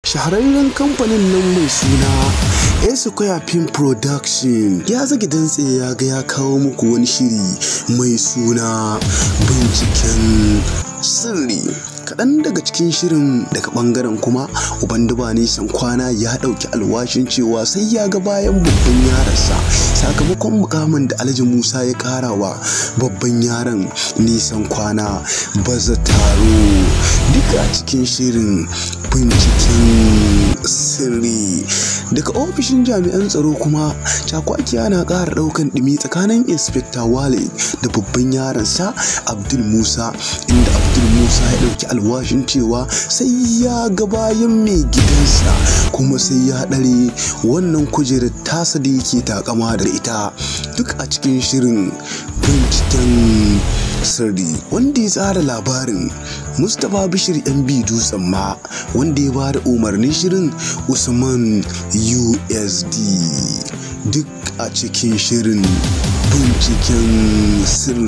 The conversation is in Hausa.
Shahararren kamfanin nan mai suna A-Square Film Production ya zage dantse ya ga ya kawo muku wani shiri mai suna binciken sirri. Kaɗan daga cikin shirin daga ɓangaren kuma uban duba nisan kwana ya ɗauki alwashin cewa sai ya ga bayan babban yaransa sakamakon mukamin da Alhaji Musa ya ƙara wa babban yaron nisan kwana baza taro duka a cikin shirin binciken sirri. Daga ofishin jami'an tsaro kuma cakwakiya na ƙara ɗaukan ɗumi tsakanin Inspector Wale da babban yaransa Abdul Musa, inda Abdul Musa ya ɗauki alwashin cewa sai ya ga bayan mai gidansa kuma sai ya ɗare wannan kujerar tasa da yake takama da ita, duk a cikin shirin binciken sirri. Wanda ya tsara labarin Mustapha Bishir MB Dutsen ma, wanda ya bada umarnin shirin Usman USD, duk a cikin shirin binciken sirri.